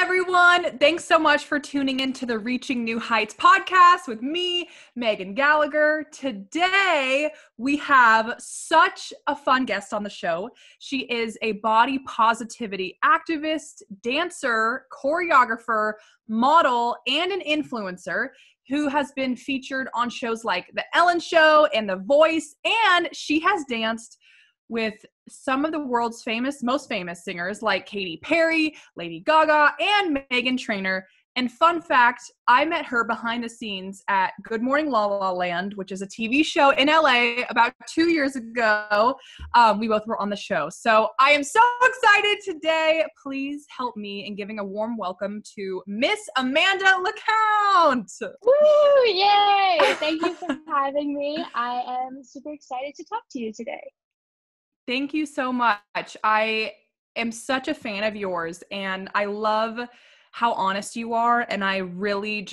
everyone. Thanks so much for tuning into the Reaching New Heights podcast with me, Megan Gallagher. Today, we have such a fun guest on the show. She is a body positivity activist, dancer, choreographer, model, and an influencer who has been featured on shows like The Ellen Show and The Voice, and she has danced with some of the world's most famous singers like Katy Perry, Lady Gaga, and Meghan Trainor. And fun fact, I met her behind the scenes at Good Morning La La Land, which is a TV show in LA about 2 years ago. We both were on the show. So I am so excited today. Please help me in giving a warm welcome to Miss Amanda LeCount. Woo! Yay! Thank you for having me. I am super excited to talk to you today. Thank you so much. I am such a fan of yours, and I love how honest you are. And I really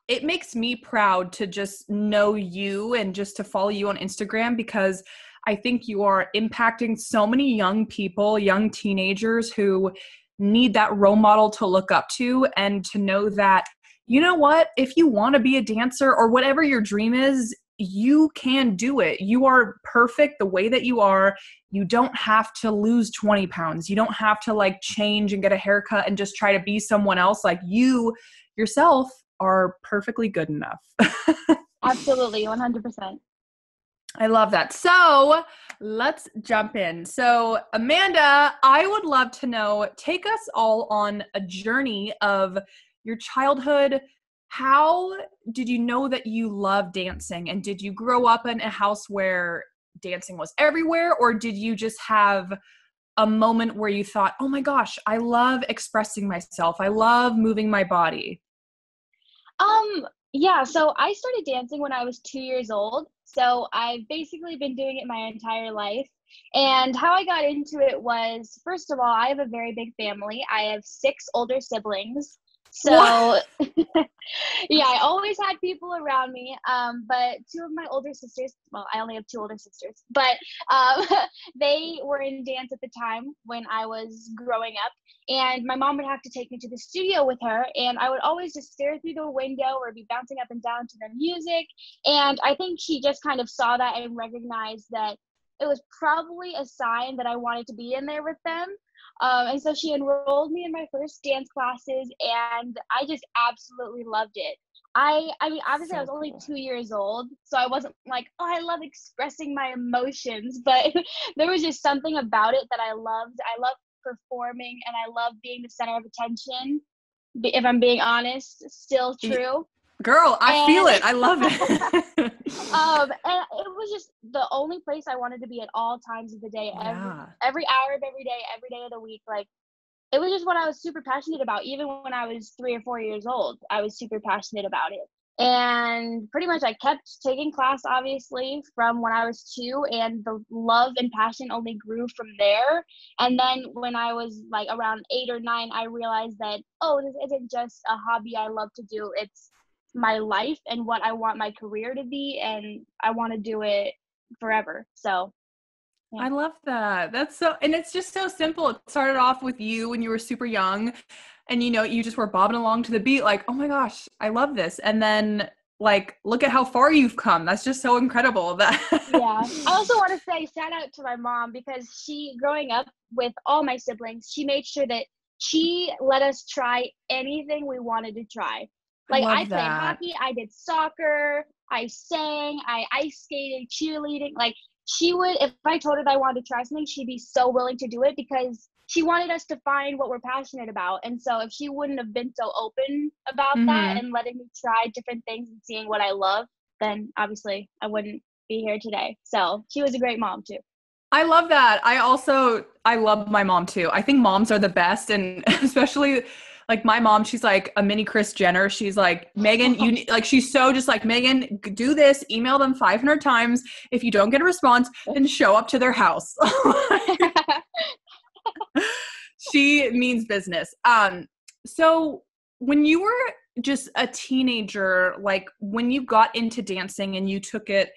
it makes me proud to just know you and just to follow you on Instagram, because I think you are impacting so many young people, young teenagers who need that role model to look up to, and to know that, you know what, if you want to be a dancer or whatever your dream is, you can do it. You are perfect the way that you are. You don't have to lose 20 pounds. You don't have to change and get a haircut and just try to be someone else. You yourself are perfectly good enough. Absolutely, 100%. I love that. So let's jump in. So Amanda, I would love to know, take us all on a journey of your childhood. How did you know that you love dancing? And did you grow up in a house where dancing was everywhere? Or did you just have a moment where you thought, oh my gosh, I love expressing myself. I love moving my body? Yeah, so I started dancing when I was 2 years old. So I've basically been doing it my entire life. And how I got into it was, first of all, I have a very big family. I have 6 older siblings. So yeah, I always had people around me. But 2 of my older sisters, well, I only have 2 older sisters, but they were in dance at the time when I was growing up. And my mom would have to take me to the studio with her, and I would always just stare through the window or be bouncing up and down to their music. And I think she just kind of saw that and recognized that it was probably a sign that I wanted to be in there with them. And so she enrolled me in my first dance classes, and I just absolutely loved it. I mean, obviously I was only 2 years old, so I wasn't like, oh, I love expressing my emotions, but there was just something about it that I loved. I loved performing, and I loved being the center of attention. If I'm being honest, still true. Girl, I feel it. I love it. And it was just the only place I wanted to be at all times of the day, every hour of every day of the week. It was just what I was super passionate about. Even when I was 3 or 4 years old, I was super passionate about it. And pretty much I kept taking class, obviously, from when I was 2, and the love and passion only grew from there. And then when I was around 8 or 9, I realized that, oh, this isn't just a hobby I love to do. It's my life and what I want my career to be, and I want to do it forever. So yeah. I love that. And it's just so simple. It started off with you when you were super young, and you just were bobbing along to the beat, oh my gosh, I love this. And then look at how far you've come. That's just so incredible. Yeah. I also want to say shout out to my mom, because she, growing up with all my siblings, she made sure that she let us try anything we wanted to try. I played hockey, I did soccer, I sang, I ice skated, cheerleading. She would, if I told her that I wanted to try something, she'd be so willing to do it, because she wanted us to find what we're passionate about. And so if she wouldn't have been so open about that and letting me try different things and seeing what I love, then obviously I wouldn't be here today. So she was a great mom too. I love that. I love my mom too. I think moms are the best, and especially my mom, she's like a mini Kris Jenner. She's like, Megan, she's so just like, Megan, do this, email them 500 times. If you don't get a response, then show up to their house. She means business. So when you were just a teenager, when you got into dancing and you took it,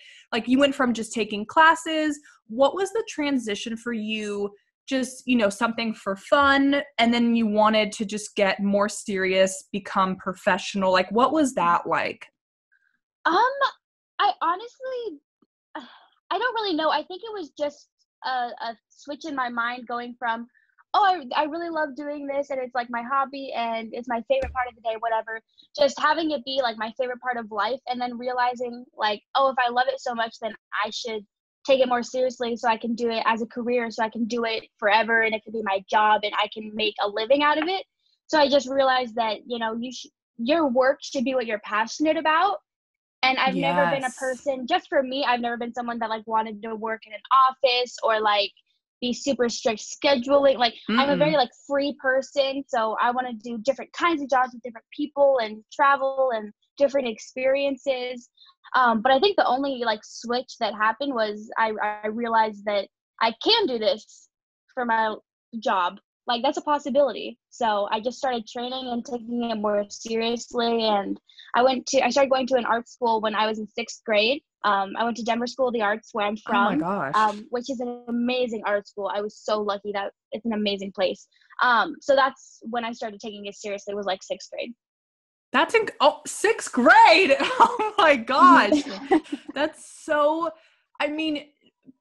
you went from just taking classes, what was the transition for you just, something for fun, and then you wanted to just get more serious, become professional? Like, what was that like? Um, I honestly, I don't really know. I think it was just a switch in my mind going from, oh, I really love doing this and it's like my hobby and it's my favorite part of the day, whatever. Just having it be like my favorite part of life, and then realizing like, oh, if I love it so much, then I should take it more seriously so I can do it as a career, so I can do it forever and it can be my job and I can make a living out of it. So I just realized that, your work should be what you're passionate about. And I've never been a Yes. person, just for me, I've never been someone that like wanted to work in an office or like be super strict scheduling. Like I'm a very Mm-mm. like free person. So I want to do different kinds of jobs with different people and travel and different experiences. But I think the only like switch that happened was I realized that I can do this for my job. Like that's a possibility. So I just started training and taking it more seriously. And I started going to an art school when I was in 6th grade. I went to Denver School of the Arts, where I'm Oh my from, gosh. which is an amazing art school. I was so lucky that it's an amazing place. So that's when I started taking it seriously, was like 6th grade. That's sixth grade. Oh my gosh. That's so, I mean,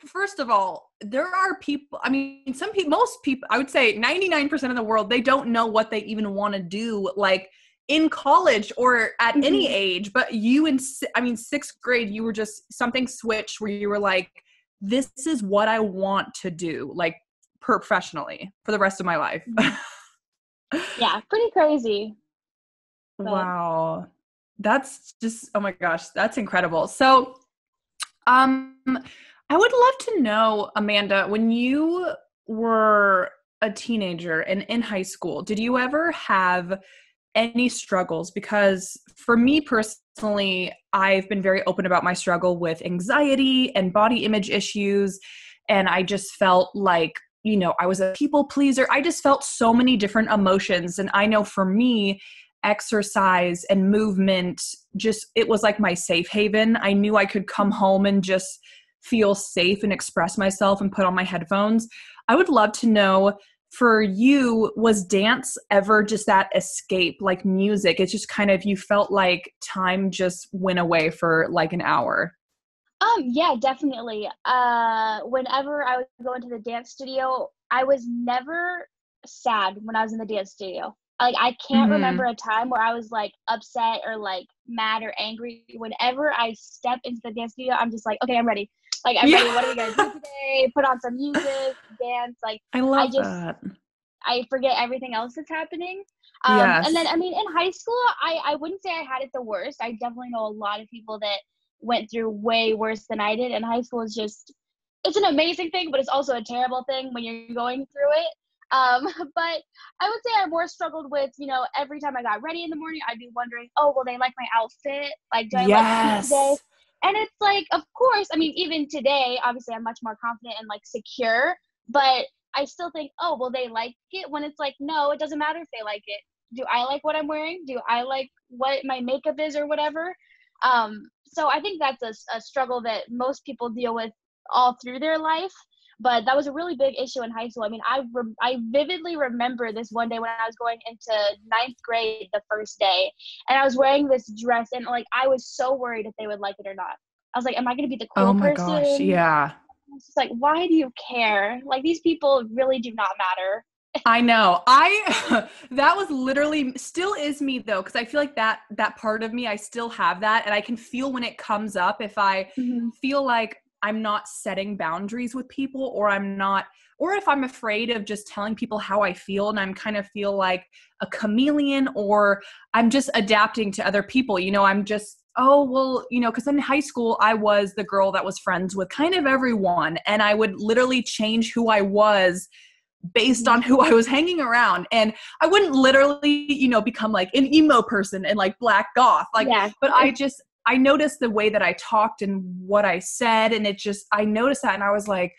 first of all, there are people, I mean, most people, I would say 99% of the world, they don't know what they even want to do, like in college or at any Mhm. age. But sixth grade, you were just, something switched where you were like, this is what I want to do, like professionally for the rest of my life. Yeah, pretty crazy. But Wow. That's just, oh my gosh, that's incredible. So, um, I would love to know, Amanda, when you were a teenager and in high school, did you ever have any struggles? Because for me personally, I've been very open about my struggle with anxiety and body image issues. And I just felt like, I was a people pleaser. I just felt so many different emotions. And I know for me, exercise and movement, just, it was like my safe haven. I knew I could come home and just feel safe and express myself and put on my headphones. I would love to know, for you, was dance ever just that escape, like music? It's just kind of, you felt like time just went away for like an hour. yeah, definitely. Whenever I would go into the dance studio, I was never sad when I was in the dance studio. Like I can't remember Mm-hmm. a time where I was like upset or like mad or angry. Whenever I step into the dance studio, I'm just like, okay, I'm ready. Like I'm Yeah. ready. What are we gonna do today? Put on some music, dance. Like I I love just that. I forget everything else that's happening. And then Yes. I mean, in high school, I wouldn't say I had it the worst. I definitely know a lot of people that went through way worse than I did. And high school is just, it's an amazing thing, but it's also a terrible thing when you're going through it. But I would say I more struggled with, every time I got ready in the morning, I'd be wondering, oh, will they like my outfit? Like, do I look cute today? Yes. And it's like, of course, I mean, even today, obviously, I'm much more confident and like secure, but I still think, oh, will they like it? When it's like, no, it doesn't matter if they like it. Do I like what I'm wearing? Do I like what my makeup is or whatever? So I think that's a struggle that most people deal with all through their life. But that was a really big issue in high school. I mean, I vividly remember this one day when I was going into 9th grade, the first day, and I was wearing this dress, and like I was so worried if they would like it or not. I was like, am I going to be the Oh cool my gosh. person? Yeah. It's just like, why do you care? Like these people really do not matter. I know. I that was literally, still is me though, because I feel like that part of me, I still have that, and I can feel when it comes up, if I Mm-hmm. feel like I'm not setting boundaries with people, or I'm not, or if I'm afraid of just telling people how I feel, and I'm kind of feel like a chameleon, or I'm just adapting to other people. I'm just, oh well, because in high school I was the girl that was friends with kind of everyone, and I would literally change who I was based Mm-hmm. on who I was hanging around. And I wouldn't literally, become like an emo person and like black goth. Like, Yeah. but I noticed the way that I talked and what I said. And I noticed that. And I was like,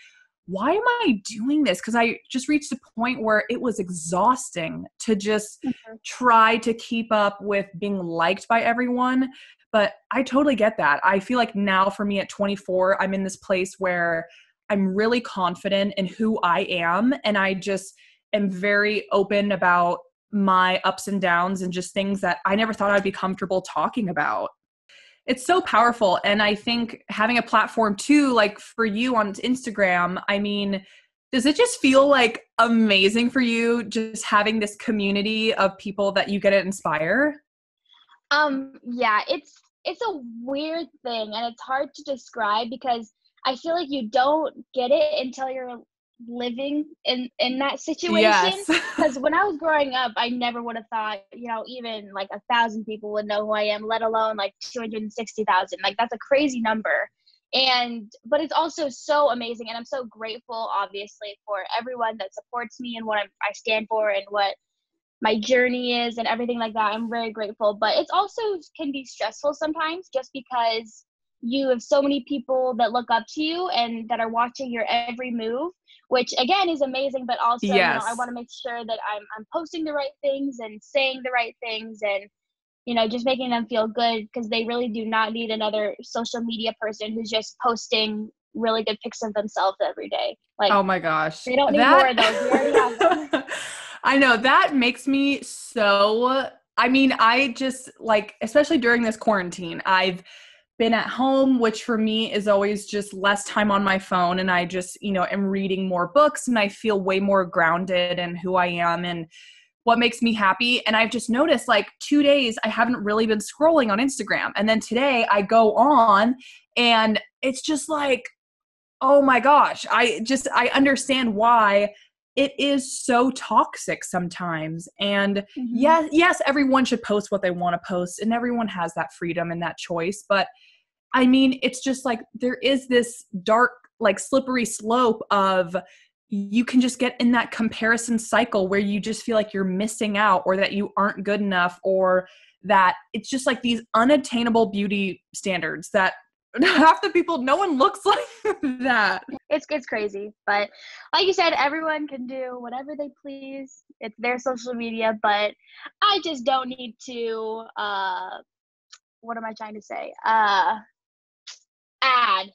why am I doing this? Because I just reached a point where it was exhausting to just Mhm. try to keep up with being liked by everyone. But I totally get that. I feel like now for me at 24, I'm in this place where I'm really confident in who I am. And I just am very open about my ups and downs and just things that I never thought I'd be comfortable talking about. It's so powerful. And I think having a platform too, like for you on Instagram, I mean, does it just feel like amazing for you just having this community of people that you get to inspire? Yeah, it's a weird thing and it's hard to describe because I feel like you don't get it until you're living in that situation. Yes. Because when I was growing up, I never would have thought, even like 1,000 people would know who I am, let alone like 260,000. Like that's a crazy number. But it's also so amazing, and I'm so grateful, obviously, for everyone that supports me and what I stand for and what my journey is and everything like that. I'm very grateful, but it's also can be stressful sometimes just because you have so many people that look up to you and that are watching your every move, which again is amazing, but also, I Yes. want to make sure that I'm posting the right things and saying the right things and, just making them feel good because they really do not need another social media person who's just posting really good pics of themselves every day. Like, Oh my gosh. they don't need more That of those. We already have them. I know that makes me so, I mean, I just like, especially during this quarantine, I've been at home, which for me is always just less time on my phone. And I just, am reading more books and I feel way more grounded in who I am and what makes me happy. And I've just noticed like 2 days, I haven't really been scrolling on Instagram. And then today I go on and it's just like, oh my gosh, I understand why it is so toxic sometimes. And Mhm. yes, everyone should post what they want to post and everyone has that freedom and that choice. But I mean, it's just like there is this dark, like slippery slope of you can just get in that comparison cycle where you just feel like you're missing out or that you aren't good enough or that it's just like these unattainable beauty standards that half the people, no one looks like that. It's crazy, but like you said, everyone can do whatever they please. It's their social media, but I just don't need to. What am I trying to say? Add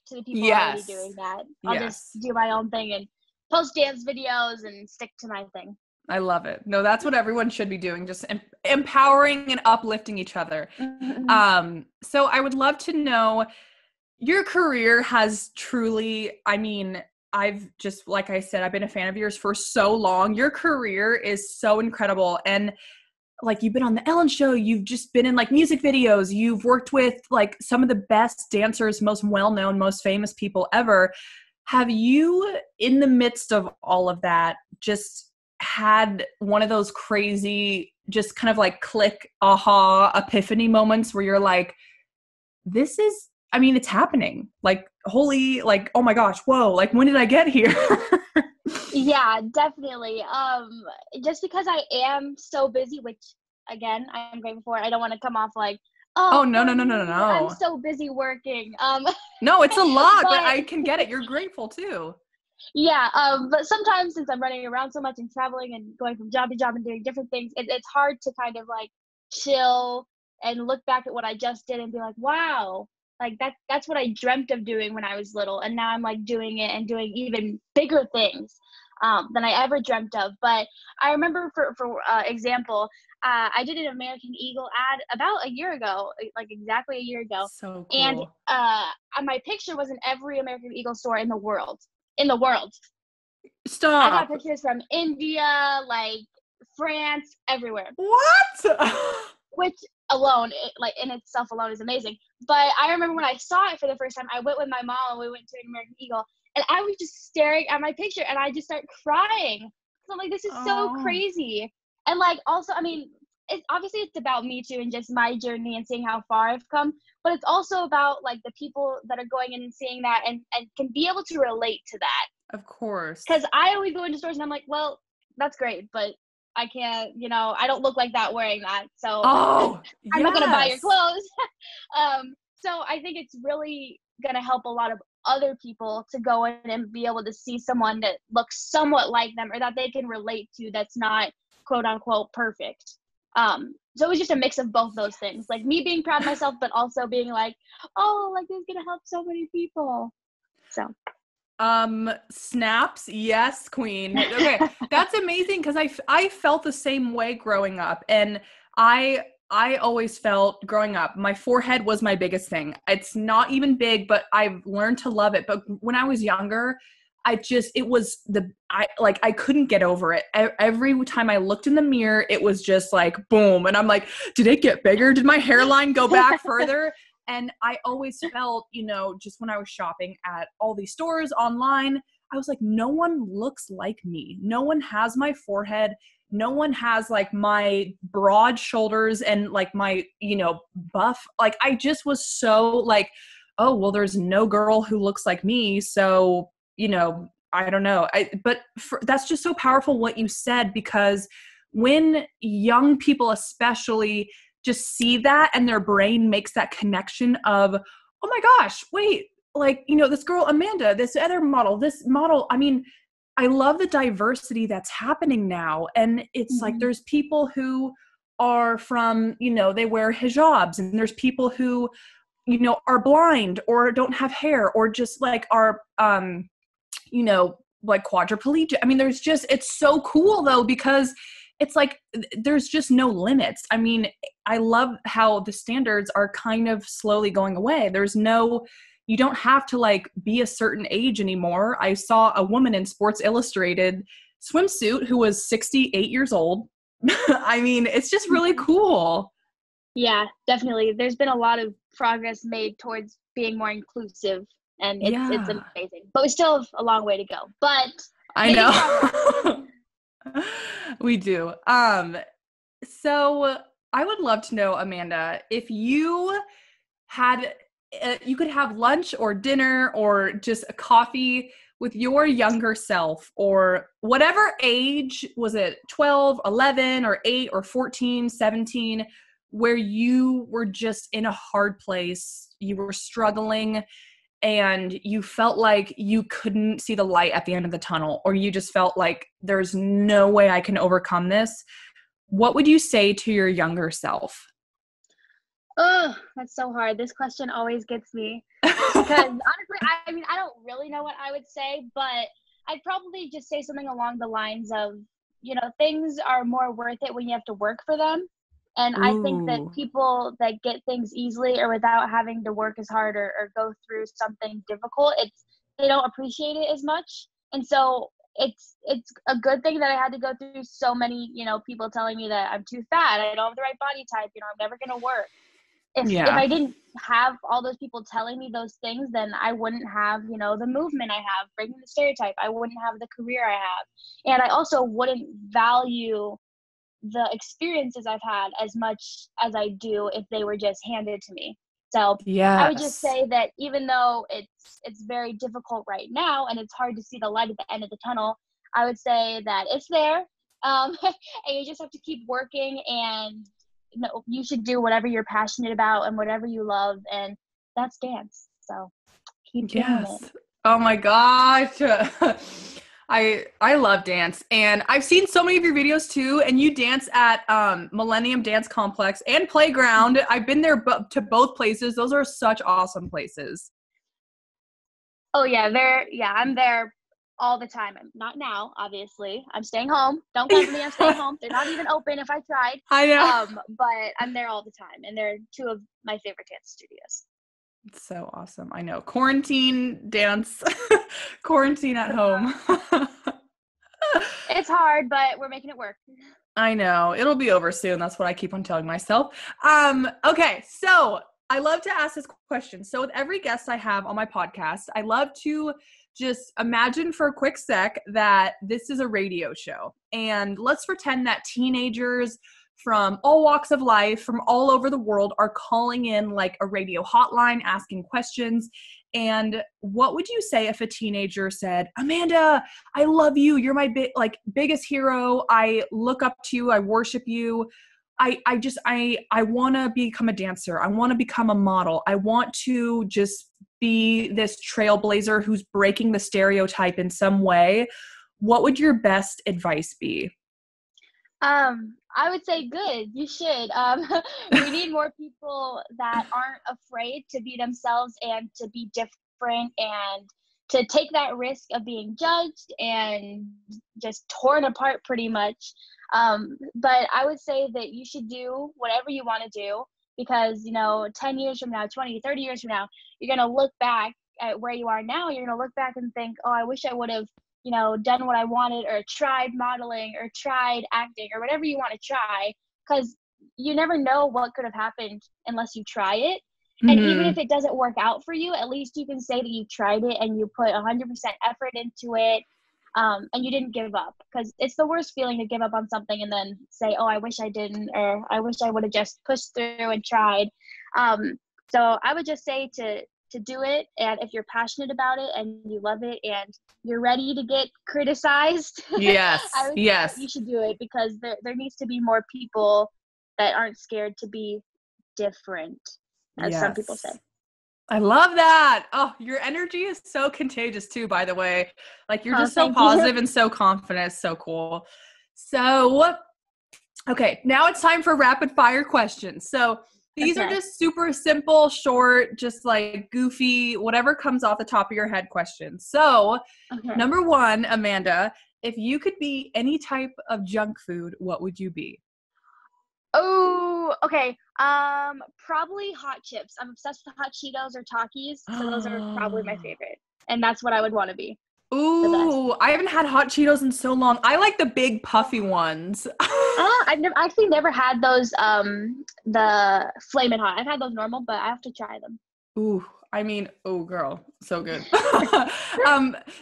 to the people already Yes. doing that. I'll just Yes. do my own thing and post dance videos and stick to my thing. I love it. No, that's what everyone should be doing, just empowering and uplifting each other. Mm-hmm. So I would love to know, your career has truly, I mean, I've just, like I said, I've been a fan of yours for so long. Your career is so incredible. And like, you've been on the Ellen Show, you've just been in like music videos, you've worked with like some of the best dancers, most well-known, most famous people ever. Have you, in the midst of all of that, just had one of those crazy, just kind of like click, aha, epiphany moments where you're like, this is, I mean, it's happening. Like, holy, like, oh my gosh, whoa, like, when did I get here? Yeah, definitely. Just because I am so busy, which again, I'm grateful for. I don't want to come off like, oh, Oh, no, no, poor no, no, no, me, I'm no. so busy working. No, it's a lot, but But I can get it. You're grateful too. yeah, but sometimes since I'm running around so much and traveling and going from job to job and doing different things, it's hard to kind of like chill and look back at what I just did and be like, wow, like that's what I dreamt of doing when I was little, and now I'm like doing it and doing even bigger things than I ever dreamt of. But I remember, for example, I did an American Eagle ad about a year ago, like exactly a year ago, So and cool. my picture was in every American Eagle store in the world. In the world. I got Stop. pictures from India, like France, everywhere, What? which alone, like in itself alone, is amazing. But I remember when I saw it for the first time, I went with my mom and we went to an American Eagle, and I was just staring at my picture and I just started crying because I'm like, this is so Oh, crazy. And like, also, I mean, it's about me too and just my journey and seeing how far I've come, but it's also about like the people that are going in and seeing that and can be able to relate to that. of course. Because I always go into stores and I'm like, well, that's great, but I can't, I don't look like that wearing that. So Oh, I'm not going to buy your yes. clothes. So I think it's really going to help a lot of other people to go in and be able to see someone that looks somewhat like them or that they can relate to that's not quote unquote perfect. So it was just a mix of both those things, like me being proud of myself, but also being like, oh, like this is going to help so many people. So. Snaps. Yes, queen. Okay. That's amazing because I felt the same way growing up. And I always felt growing up, my forehead was my biggest thing. It's not even big, but I've learned to love it. But when I was younger, I couldn't get over it. Every time I looked in the mirror, it was just like, boom. And I'm like, did it get bigger? Did my hairline go back further? And I always felt, just when I was shopping at all these stores online, I was like, no one looks like me. No one has my forehead. No one has like my broad shoulders and like my, buff. Like I just was so like, oh, well, there's no girl who looks like me. So, I don't know. That's just so powerful what you said, because when young people especially just see that and their brain makes that connection of, oh my gosh, wait, like, this girl, Amanda, this other model, I mean, I love the diversity that's happening now. And it's like, there's people who are from, they wear hijabs, and there's people who, are blind or don't have hair or just like are, like quadriplegic. I mean, it's so cool though, because it's like, there's just no limits. I mean, I love how the standards are kind of slowly going away. You don't have to like be a certain age anymore. I saw a woman in Sports Illustrated swimsuit who was 68 years old. I mean, it's just really cool. Yeah, definitely. There's been a lot of progress made towards being more inclusive, and it's amazing. But we still have a long way to go. But I know. We do. So I would love to know, Amanda, if you had, you could have lunch or dinner or just a coffee with your younger self, or whatever age, was it 12, 11, or 8, or 14, 17, where you were just in a hard place, you were struggling, and you felt like you couldn't see the light at the end of the tunnel, or you just felt like there's no way I can overcome this, what would you say to your younger self? Oh, that's so hard. This question always gets me. Because honestly, I mean, I don't really know what I would say, but I'd probably just say something along the lines of, things are more worth it when you have to work for them. And I think that people that get things easily or without having to work as hard or go through something difficult, they don't appreciate it as much. And so it's a good thing that I had to go through so many, people telling me that I'm too fat, I don't have the right body type, I'm never going to work. If I didn't have all those people telling me those things, then I wouldn't have, the movement I have, breaking the stereotype. I wouldn't have the career I have. And I also wouldn't value the experiences I've had as much as I do if they were just handed to me. So I would just say that even though it's very difficult right now and it's hard to see the light at the end of the tunnel, I would say that it's there. And you just have to keep working, and you should do whatever you're passionate about and whatever you love, and that's dance. So keep doing it. Oh my gosh. I love dance, and I've seen so many of your videos too, and you dance at Millennium Dance Complex and Playground. I've been there to both places. Those are such awesome places. Oh yeah, I'm there all the time. I'm not now, obviously. I'm staying home. Don't come for me. I'm staying home. They're not even open if I tried. I know. But I'm there all the time, and they're two of my favorite dance studios. It's so awesome. I know. Quarantine dance. Quarantine at home. It's hard, but we're making it work. I know. It'll be over soon. That's what I keep on telling myself. Okay, so I love to ask this question. So with every guest I have on my podcast, I love to just imagine for a quick sec that this is a radio show. And let's pretend that teenagers from all walks of life, from all over the world, are calling in like a radio hotline, asking questions. And what would you say if a teenager said, Amanda, I love you. You're my biggest hero. I look up to you. I worship you. I want to become a dancer. I want to become a model. I want to just be this trailblazer who's breaking the stereotype in some way. What would your best advice be? I would say good. You should. We need more people that aren't afraid to be themselves and to be different and to take that risk of being judged and just torn apart pretty much. But I would say that you should do whatever you want to do, because, 10 years from now, 20, 30 years from now, you're going to look back at where you are now. You're going to look back and think, oh, I wish I would have, done what I wanted, or tried modeling, or tried acting, or whatever you want to try, because you never know what could have happened unless you try it. And even if it doesn't work out for you, at least you can say that you tried it and you put 100% effort into it, and you didn't give up. Because it's the worst feeling to give up on something and then say, oh, I wish I didn't, or I wish I would have just pushed through and tried. So I would just say to do it, and if you're passionate about it and you love it and you're ready to get criticized, Yes, I would yes, say you should do it, because there needs to be more people that aren't scared to be different, as some people say. I love that. Oh, your energy is so contagious too, by the way. Like, you're just so Thank positive you. and so confident. It's so cool. So, okay, now it's time for rapid fire questions. So these are just super simple, short, just like goofy, whatever comes off the top of your head questions. So number one, Amanda, if you could be any type of junk food, what would you be? Oh, okay. Probably hot chips. I'm obsessed with hot Cheetos or Takis, so those are probably my favorite. And that's what I would want to be. Ooh, I haven't had hot Cheetos in so long. I like the big puffy ones. I've actually never had those, the Flamin' Hot. I've had those normal, but I have to try them. Ooh, I mean, oh girl, so good.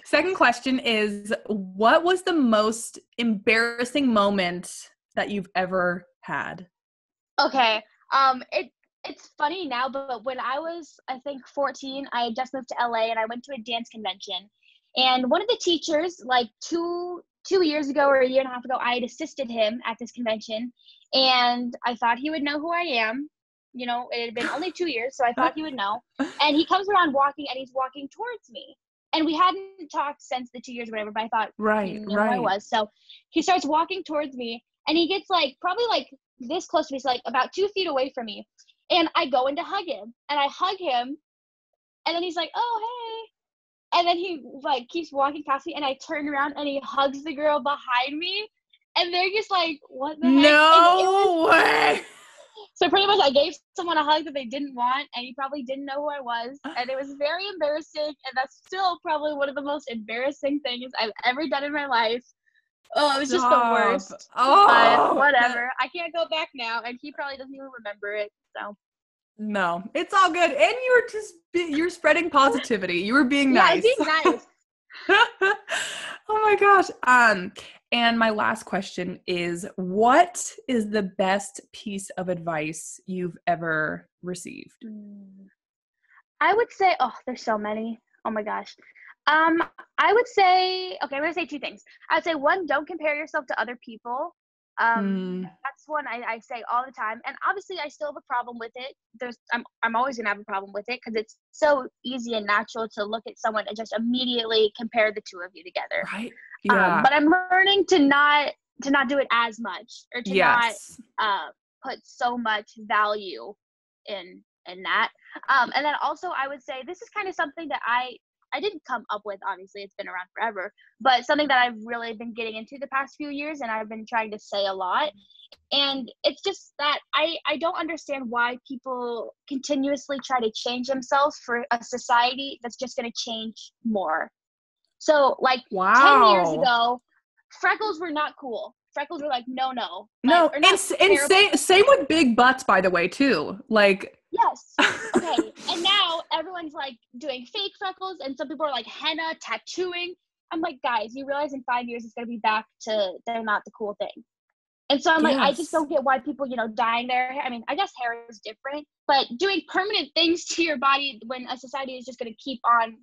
Second question is, what was the most embarrassing moment that you've ever had? Okay. It's funny now, but when I was, I think, 14, I had just moved to LA and I went to a dance convention. And one of the teachers, like two years ago or a year and a half ago, I had assisted him at this convention, and I thought he would know who I am. It had been only 2 years, so I thought he would know. And he comes around walking, and he's walking towards me. And we hadn't talked since the 2 years or whatever, but I thought he knew who I was. So he starts walking towards me, and he gets probably this close to me, so about 2 feet away from me. And I go in to hug him, and I hug him, and then he's like, oh, hey. And then he keeps walking past me, and I turn around and he hugs the girl behind me, and they're just like, what the heck? No way. So pretty much I gave someone a hug that they didn't want, and he probably didn't know who I was, and it was very embarrassing, and that's still probably one of the most embarrassing things I've ever done in my life. Oh, it was just the worst. Oh, but whatever. I can't go back now, and he probably doesn't even remember it. So no, it's all good. And you're spreading positivity. You were being nice. Yeah, being nice. Oh my gosh. And my last question is, what is the best piece of advice you've ever received? I would say, there's so many. Oh my gosh. I would say, okay, I'm going to say two things. I would say, one, don't compare yourself to other people. That's one I say all the time. And obviously I still have a problem with it. I'm always going to have a problem with it, because it's so easy and natural to look at someone and just immediately compare the two of you together. Right. Yeah. But I'm learning to not do it as much, or to not put so much value in that. And then also I would say, this is kind of something that I didn't come up with, obviously, it's been around forever, but something that I've really been getting into the past few years, and I've been trying to say a lot. And it's just that I don't understand why people continuously try to change themselves for a society that's just going to change more. So 10 years ago, freckles were not cool. Freckles were no. No, and same with big butts, by the way, too. Yes. Okay. And now everyone's doing fake freckles, and some people are henna, tattooing. I'm guys, you realize in 5 years it's going to be back to they're not the cool thing. And so I'm I just don't get why people, dyeing their hair. I mean, I guess hair is different, but doing permanent things to your body when a society is just going to keep on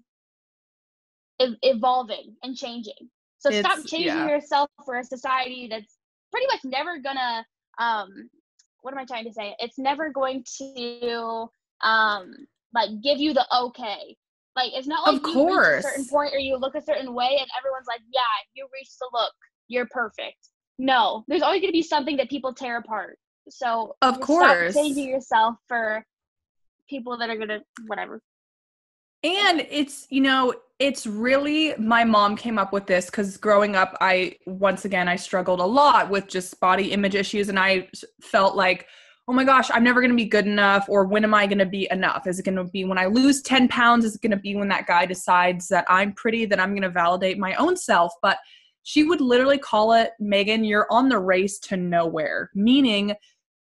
evolving and changing. So stop changing yourself for a society that's pretty much never gonna, what am I trying to say? It's never going to give you the okay. It's not you reach a certain point or you look a certain way and everyone's yeah, you reached the look, you're perfect. No, there's always gonna be something that people tear apart. So stop changing yourself for people that are gonna whatever. And it's, it's really, my mom came up with this because growing up, I struggled a lot with just body image issues. And I felt like, oh my gosh, I'm never going to be good enough. Or when am I going to be enough? Is it going to be when I lose 10 pounds? Is it going to be when that guy decides that I'm pretty, that I'm going to validate my own self? But she would literally call it, Megan, you're on the race to nowhere, meaning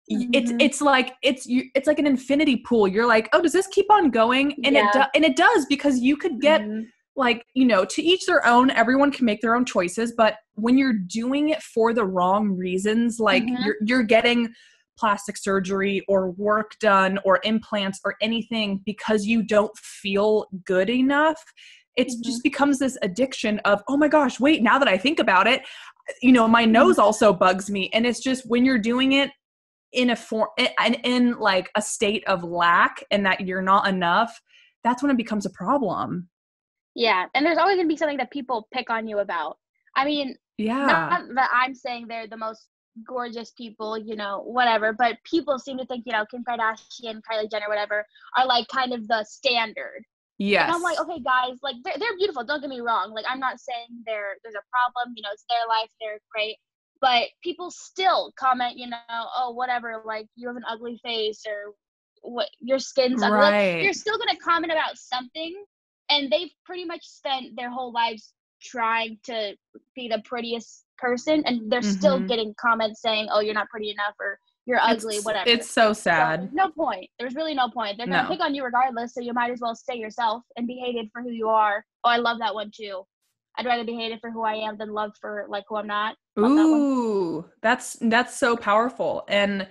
it's like an infinity pool. You're like, oh, does this keep on going? And it does, because you could get like, to each their own. Everyone can make their own choices, but when you're doing it for the wrong reasons, like you're getting plastic surgery or work done or implants or anything because you don't feel good enough, it just becomes this addiction of, oh my gosh, wait, now that I think about it, my nose also bugs me. And it's just, when you're doing it in a form and in like a state of lack and that you're not enough, that's when it becomes a problem. Yeah. And there's always gonna be something that people pick on you about. I mean, not that I'm saying they're the most gorgeous people, whatever, but people seem to think, Kim Kardashian, Kylie Jenner, whatever, are like kind of the standard. Yes. And I'm like, okay, guys, like they're beautiful. Don't get me wrong. Like, I'm not saying there's a problem, it's their life. They're great. But people still comment, oh, whatever, like you have an ugly face or what, your skin's ugly. Right. Like, you're still going to comment about something. And they've pretty much spent their whole lives trying to be the prettiest person. And they're still getting comments saying, oh, you're not pretty enough or you're ugly, whatever. It's so sad. So there's no point. There's really no point. They're going to pick on you regardless. So you might as well stay yourself and be hated for who you are. Oh, I love that one too. I'd rather be hated for who I am than loved for like who I'm not. Ooh, that's so powerful. And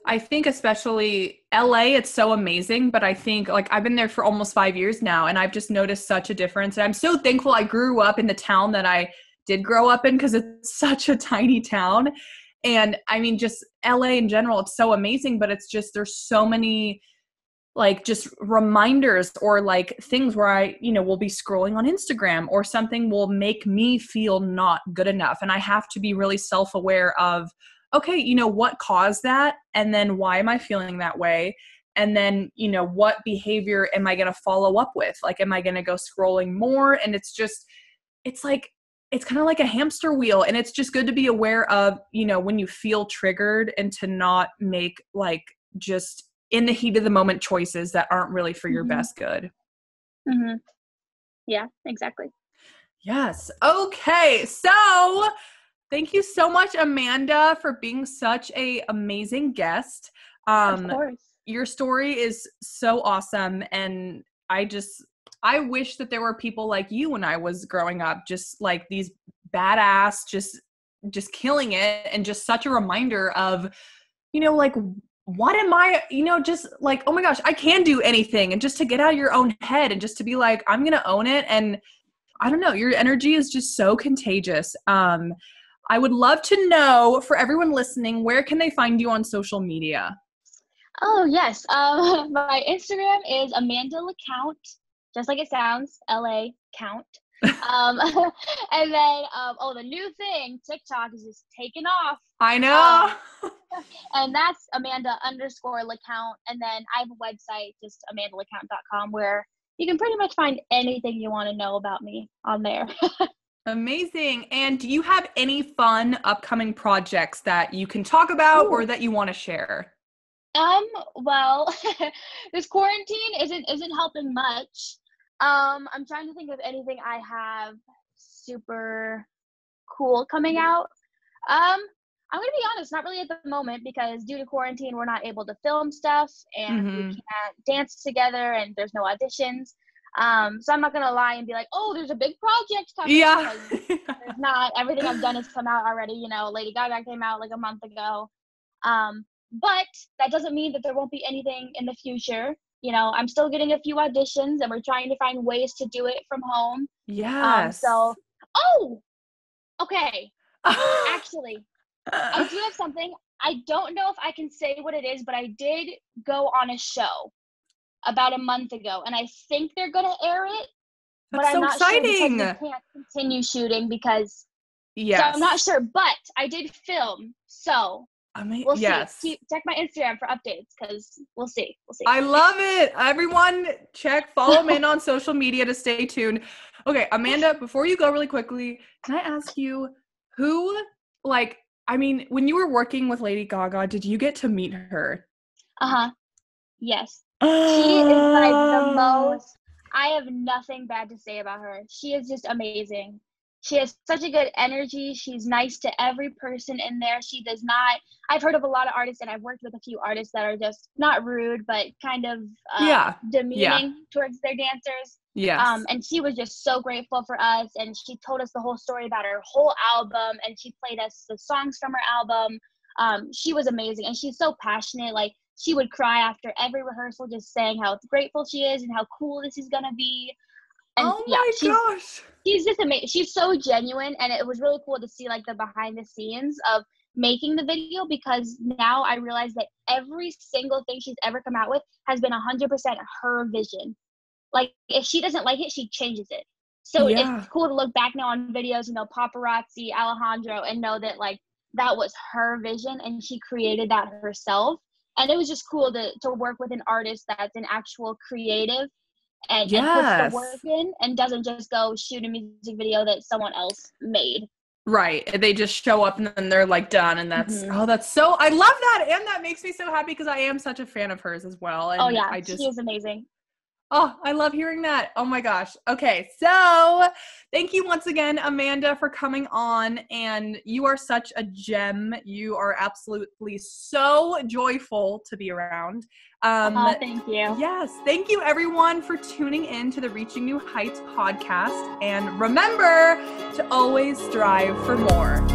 I think especially LA, it's so amazing, but I think like I've been there for almost 5 years now and I've just noticed such a difference. And I'm so thankful I grew up in the town that I did grow up in, because it's such a tiny town. And I mean, just LA in general, it's so amazing, but it's just, there's so many like just reminders or like things where I, will be scrolling on Instagram or something will make me feel not good enough. And I have to be really self-aware of, okay, what caused that? And then why am I feeling that way? And then, what behavior am I going to follow up with? Like, am I going to go scrolling more? And it's kind of like a hamster wheel. And it's just good to be aware of, when you feel triggered and to not make like just in the heat of the moment choices that aren't really for your best good. Yeah, exactly. Yes. Okay. So thank you so much, Amanda, for being such a amazing guest. Of course. Your story is so awesome. And I wish that there were people like you when I was growing up, just like these badass, just killing it. And just such a reminder of, like, what am I, just like, oh my gosh, I can do anything. And just to get out of your own head and just to be like, I'm going to own it. And I don't know, your energy is just so contagious. I would love to know, for everyone listening, where can they find you on social media? Oh, yes. My Instagram is Amanda LaCount, just like it sounds, LA Count. And then, the new thing, TikTok is just taking off. I know. And that's Amanda_LaCount. And then I have a website, just AmandaLaCount.com, where you can pretty much find anything you want to know about me on there. Amazing. And do you have any fun upcoming projects that you can talk about or that you want to share? Well, this quarantine isn't helping much. I'm trying to think of anything I have super cool coming out. I'm gonna be honest, not really at the moment, because due to quarantine, we're not able to film stuff and we can't dance together and there's no auditions. So I'm not gonna lie and be like, oh, there's a big project coming. Yeah. There's not. Everything I've done has come out already. Lady Gaga came out like a month ago. But that doesn't mean that there won't be anything in the future. I'm still getting a few auditions and we're trying to find ways to do it from home. Yes. Okay. Actually, I do have something. I don't know if I can say what it is, but I did go on a show about a month ago, and I think they're going to air it. That's but I'm not exciting. sure because we can't continue shooting because. Yes. So I'm not sure, but I did film. So We'll yes. see. Check my Instagram for updates because we'll see. I love it. Everyone follow Amanda on social media to stay tuned. Okay, Amanda, before you go really quickly, can I ask you who, when you were working with Lady Gaga, did you get to meet her? Uh-huh. Yes. She is the most, I have nothing bad to say about her. She is just amazing. She has such a good energy. She's nice to every person in there. She does not, I've heard of a lot of artists, and I've worked with a few artists that are just not rude, but kind of demeaning towards their dancers. Yes. And she was just so grateful for us, and she told us the whole story about her whole album, and she played us the songs from her album. She was amazing, and she's so passionate. Like, she would cry after every rehearsal, just saying how grateful she is and how cool this is gonna be. And gosh. She's just amazing. She's so genuine, and it was really cool to see like the behind the scenes of making the video, because now I realize that every single thing she's ever come out with has been 100% her vision. Like, if she doesn't like it, she changes it. So it's cool to look back now on videos, paparazzi, Alejandro, and know that like that was her vision and she created that herself. And it was just cool to work with an artist that's an actual creative and puts the work in and doesn't just go shoot a music video that someone else made. Right. They just show up and then they're like done. And that's, that's so, I love that. And that makes me so happy because I am such a fan of hers as well. And she is amazing. Oh, I love hearing that. Oh my gosh. Okay. So thank you once again, Amanda, for coming on. And you are such a gem. You are absolutely so joyful to be around. Thank you. Yes. Thank you everyone for tuning in to the Reaching New Heights podcast. And remember to always strive for more.